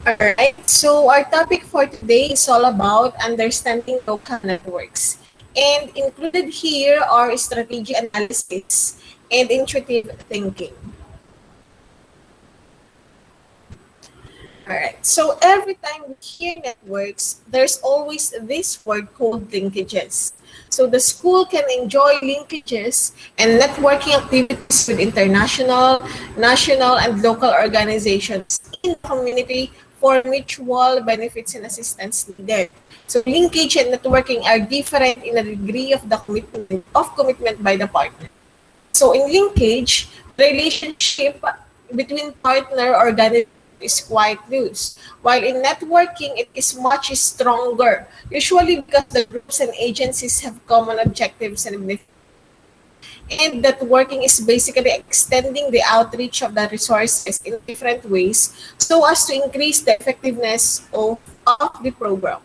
Alright, so our topic for today is all about understanding local networks. And included here are strategy analysis and intuitive thinking. Alright, so every time we hear networks, there's always this word called linkages. So the school can enjoy linkages and networking activities with international, national, and local organizations in the community for mutual benefits and assistance needed. So linkage and networking are different in the degree of the commitment by the partner. So in linkage, the relationship between partner organizations is quite loose. While in networking, it is much stronger, usually because the groups and agencies have common objectives and benefits. And that working is basically extending the outreach of the resources in different ways so as to increase the effectiveness of the program.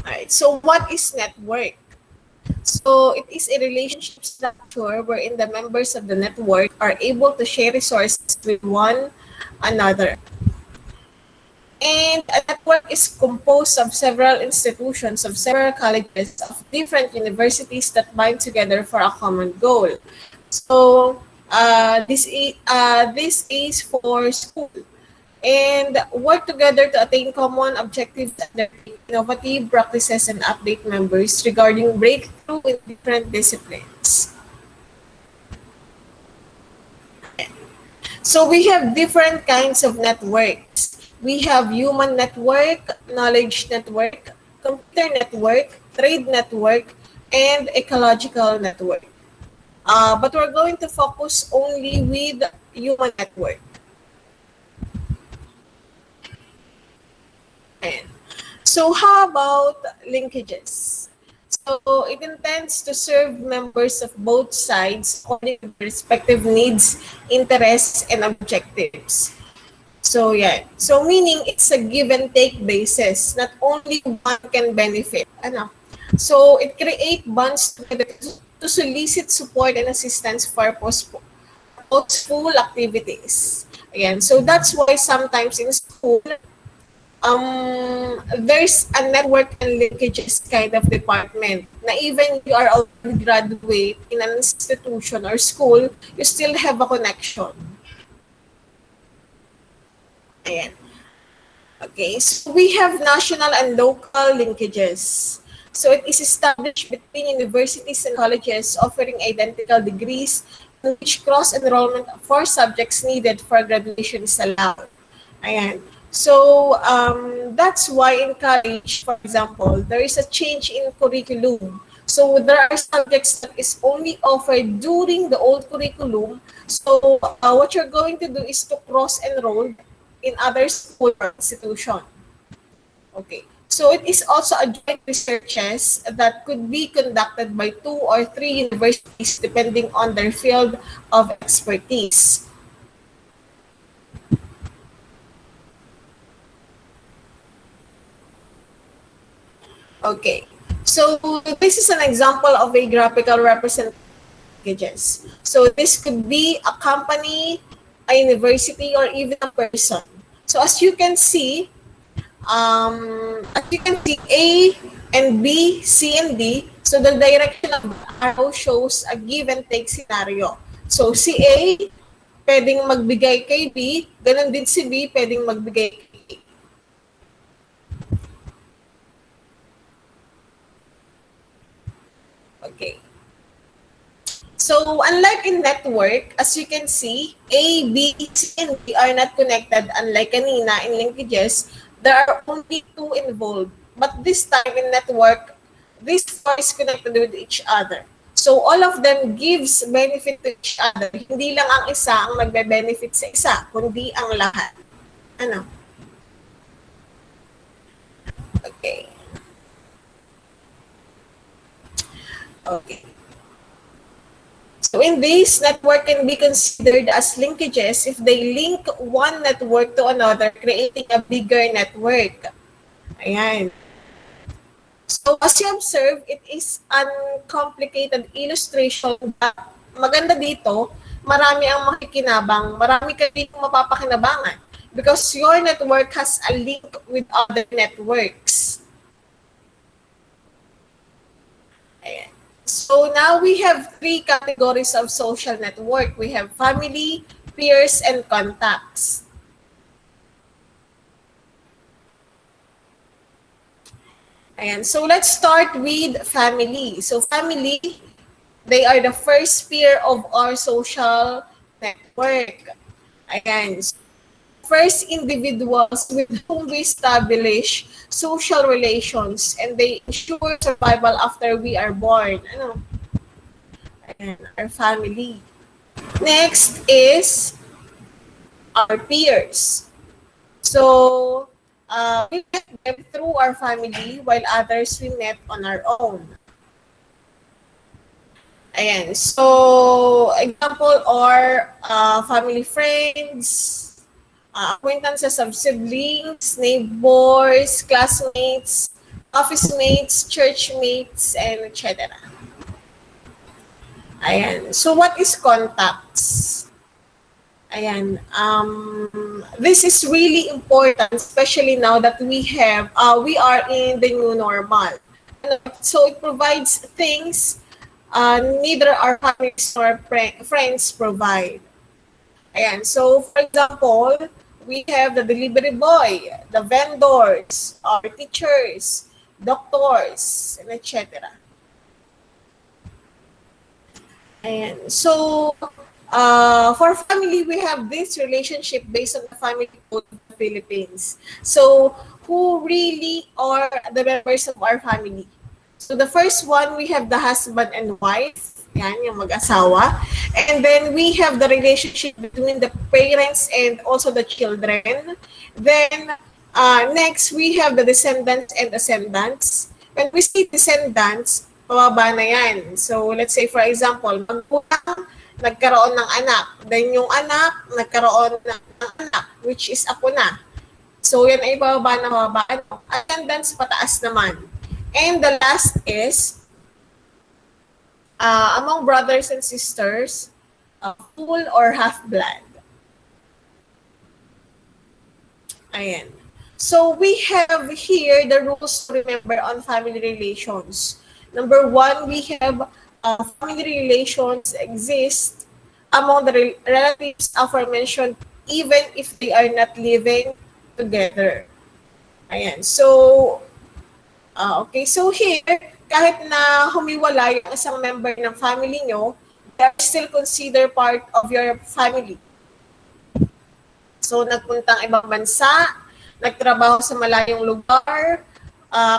Alright, so what is network? So it is a relationship structure wherein the members of the network are able to share resources with one another. And a network is composed of several institutions, of several colleges, of different universities that bind together for a common goal. So this is for school and work together to attain common objectives and innovative practices and update members regarding breakthrough in different disciplines. So we have different kinds of networks. We have human network, knowledge network, computer network, trade network, and ecological network. But we're going to focus only with human network. So how about linkages? So it intends to serve members of both sides according to their respective needs, interests, and objectives. So yeah, so meaning it's a give and take basis. Not only one can benefit. Ano? So it creates bonds together to solicit support and assistance for purposeful activities. Again, so that's why sometimes in school, there's a network and linkages kind of department na even you are already graduate in an institution or school, you still have a connection. Ayan. Okay, so we have national and local linkages. So it is established between universities and colleges offering identical degrees in which cross-enrollment for subjects needed for graduation is allowed. Ayan. So that's why in college, for example, there is a change in curriculum. So there are subjects that is only offered during the old curriculum. So what you're going to do is to cross-enroll in other school or institution. Okay. So it is also a joint researches that could be conducted by 2 or 3 universities depending on their field of expertise. Okay, so this is an example of a graphical representation. So this could be a company, a university, or even a person. So as you can see, A and B, C and D. So the direction of the arrow shows a give and take scenario. So si A, pwedeng magbigay kay B, ganun din si B, pwedeng magbigay kay A. Okay. So, unlike in network, as you can see, A, B, C, and D are not connected. Unlike kanina in linkages, there are only 2 involved. But this time in network, these 4 is connected with each other. So, all of them gives benefit to each other. Hindi lang ang isa ang magbe-benefit sa isa, kundi ang lahat. Ano? Okay. Okay. So in this, network can be considered as linkages if they link one network to another, creating a bigger network. Ayan. So as you observe, it is uncomplicated illustration. Maganda dito, marami ang makikinabang, marami ka rin mapapakinabangan because your network has a link with other networks. Ayan. So now we have 3 categories of social network. We have family, peers, and contacts. Ayan. So let's start with family. So family, they are the first peer of our social network. Ayan. So first individuals with whom we establish social relations and they ensure survival after we are born. Ano? Ayan, our family. Next is our peers. So, we met them through our family while others we met on our own. Ayan. So, example are family friends, acquaintances of siblings, neighbors, classmates, office mates, church mates, and etc. Ayan. So, what is contacts? Ayan. This is really important, especially now that we are in the new normal. So it provides things neither our families nor friends provide. Ayan. So for example, we have the delivery boy, the vendors, our teachers, doctors, and etc. Ayan. So for family, we have this relationship based on the family code of the Philippines. So, who really are the members of our family? So, the first one, we have the husband and wife. Yan, yung mag-asawa. And then, we have the relationship between the parents and also the children. Then, next, we have the descendants and ascendants. When we say descendants, pababa na yan. So, let's say, for example, magulang, nagkaroon ng anak. Then yung anak, nagkaroon ng anak, which is apo na. So yan ay bababa na bababa. Attendance pataas naman. And the last is, among brothers and sisters, full or half-blood. Ayan. So we have here the rules to remember on family relations. Number 1, we have family relations exist among the relatives aforementioned even if they are not living together. Ayan. So, okay. So here, kahit na humiwalay ang isang member ng family nyo, they are still considered part of your family. So, nagpuntang ibang bansa, nagtrabaho sa malayong lugar,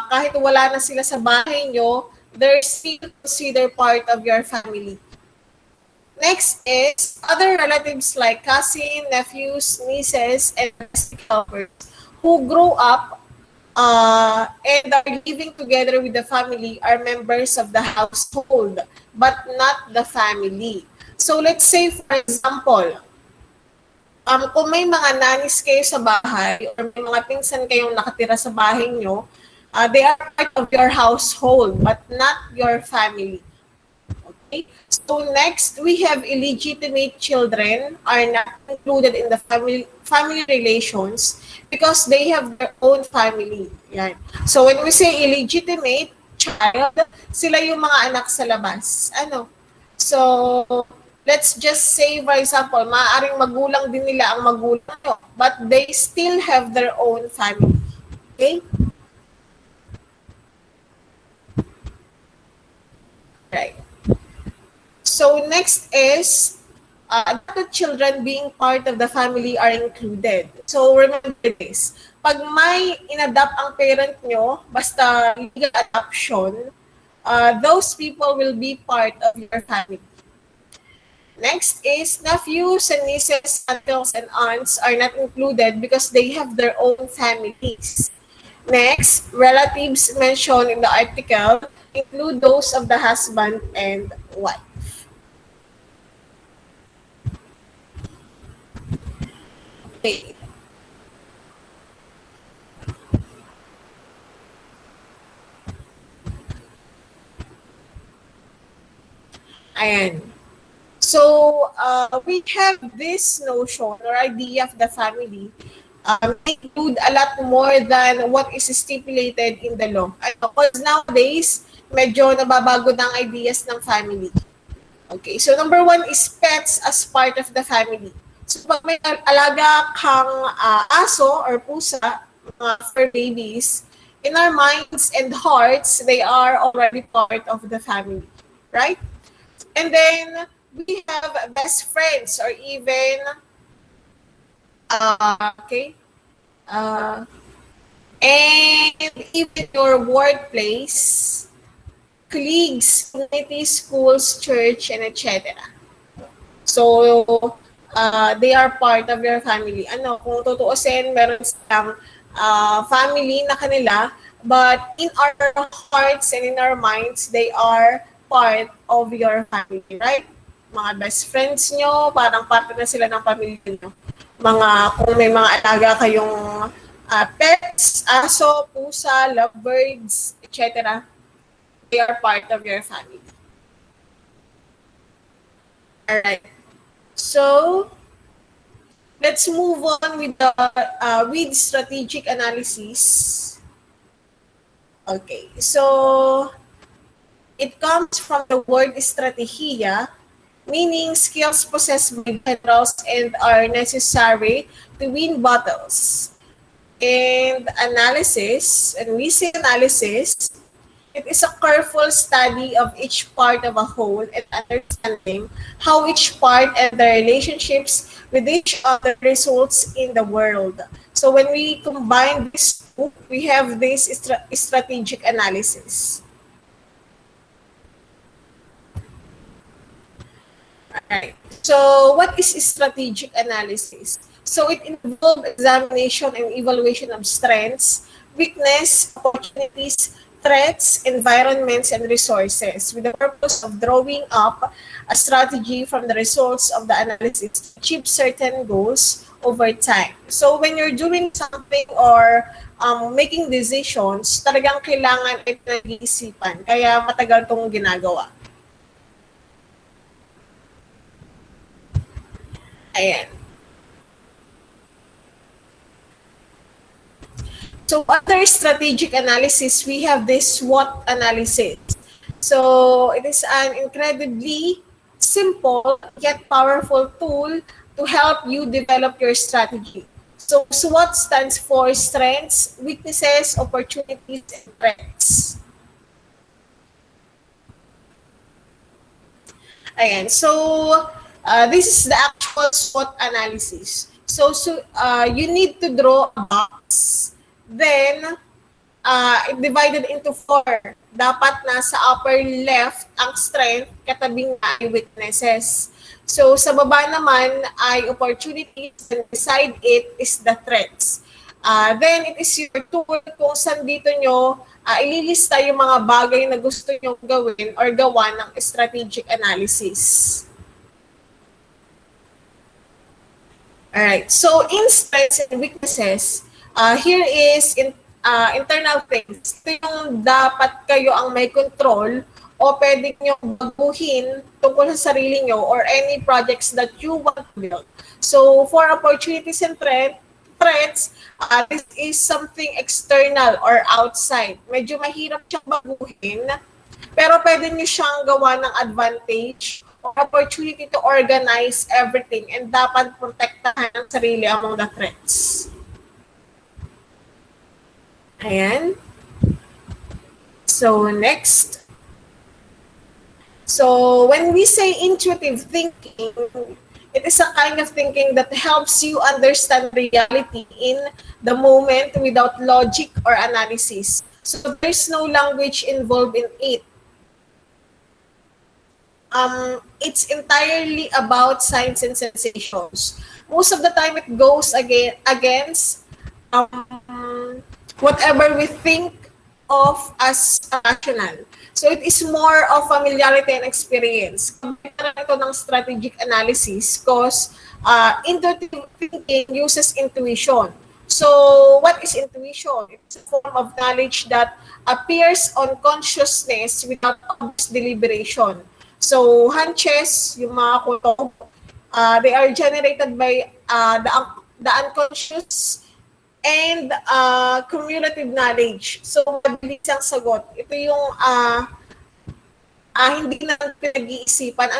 kahit wala na sila sa bahay nyo, they're still considered part of your family. Next is other relatives like cousin, nephews, nieces, and domestic helpers who grow up and are living together with the family are members of the household, but not the family. So let's say, for example, kung may mga nannies kayo sa bahay or may mga pinsan kayong nakatira sa bahay nyo, they are part of your household, but not your family. Okay? So next, we have illegitimate children are not included in the family relations because they have their own family. Yan. So when we say illegitimate child, sila yung mga anak sa labas. Ano? So let's just say, for example, maaaring magulang din nila ang magulang nyo, but they still have their own family. Okay? Right. So next is the children being part of the family are included. So remember this. Pag may inadopt ang parent nyo, basta legal adoption, those people will be part of your family. Next is nephews and nieces, uncles, and aunts are not included because they have their own families. Next, relatives mentioned in the article include those of the husband and wife. Okay. Ayan. So we have this notion or idea of the family may include a lot more than what is stipulated in the law. Because nowadays, medyo nababago ng ideas ng family. Okay, so number one is pets as part of the family. So pag may alaga kang aso or pusa, mga fur babies, in our minds and hearts, they are already part of the family, right? And then we have best friends or even okay, uh, and even your workplace, colleagues, communities, schools, church, and etc. So, they are part of your family. Ano, kung tutuusin, meron silang family na kanila, but in our hearts and in our minds, they are part of your family, right? Mga best friends nyo, parang parte na sila ng pamilya nyo. Mga, kung may mga alaga kayong pets, aso, pusa, lovebirds, etc., they are part of your family. Alright. So, let's move on with the with strategic analysis. Okay, so it comes from the word strategia, meaning skills possessed by generals and are necessary to win battles. And analysis, and we say analysis, it is a careful study of each part of a whole and understanding how each part and their relationships with each other results in the world. So when we combine these two, we have this strategic analysis. Alright. So what is strategic analysis? So it involves examination and evaluation of strengths, weakness, opportunities, threats, environments, and resources with the purpose of drawing up a strategy from the results of the analysis to achieve certain goals over time. So when you're doing something or making decisions, talagang kailangan ito nag-iisipan. Kaya matagal itong ginagawa. Ayan. So other strategic analysis, we have this SWOT analysis. So it is an incredibly simple yet powerful tool to help you develop your strategy. So SWOT stands for strengths, weaknesses, opportunities, and threats. Ayan. So this is the actual SWOT analysis. So you need to draw a box. Then, divided into 4. Dapat nasa upper left ang strength, katabing na ay weaknesses. So, sa baba naman ay opportunities and beside it is the threats. Then, it is your tool kung saan dito nyo ililista yung mga bagay na gusto nyo gawin or gawa ng strategic analysis. Alright, so in strengths and weaknesses, here is internal things. Ito yung dapat kayo ang may control o pwede nyo baguhin tungkol sa sarili nyo or any projects that you want to build. So, for opportunities and threats, this is something external or outside. Medyo mahirap siyang baguhin, pero pwede nyo siyang gawa ng advantage or opportunity to organize everything and dapat protektahan ang sarili among the threats. Ayan. So, next. So, when we say intuitive thinking, it is a kind of thinking that helps you understand reality in the moment without logic or analysis. So, there's no language involved in it. It's entirely about signs and sensations. Most of the time, it goes against whatever we think of as rational. So it is more of familiarity and experience. Kampitan ito ng strategic analysis because intuitive thinking uses intuition. So what is intuition? It's a form of knowledge that appears on consciousness without obvious deliberation. So, hunches, yung mga kutob, they are generated by the unconscious and cumulative knowledge. So, mabilis ang sagot. Ito yung hindi na pinag-iisipan.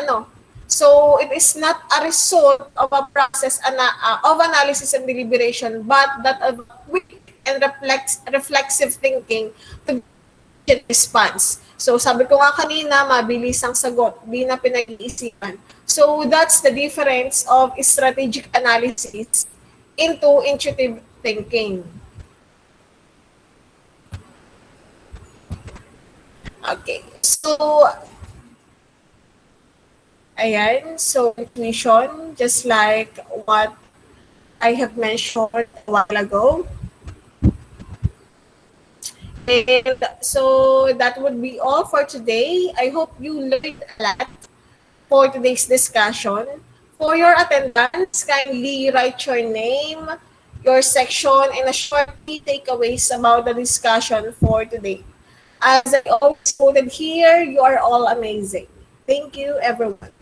So, it is not a result of a process of analysis and deliberation, but that of quick and reflexive thinking to get response. So, sabi ko nga kanina, mabilis ang sagot, di na pinag-iisipan. So, that's the difference of strategic analysis into intuitive thinking. Okay. So, ayan. So, intuition, just like what I have mentioned a while ago. And so, that would be all for today. I hope you learned a lot for today's discussion. For your attendance, kindly write your name, your section, and a short key takeaways about the discussion for today. As I always quoted here, you are all amazing. Thank you, everyone.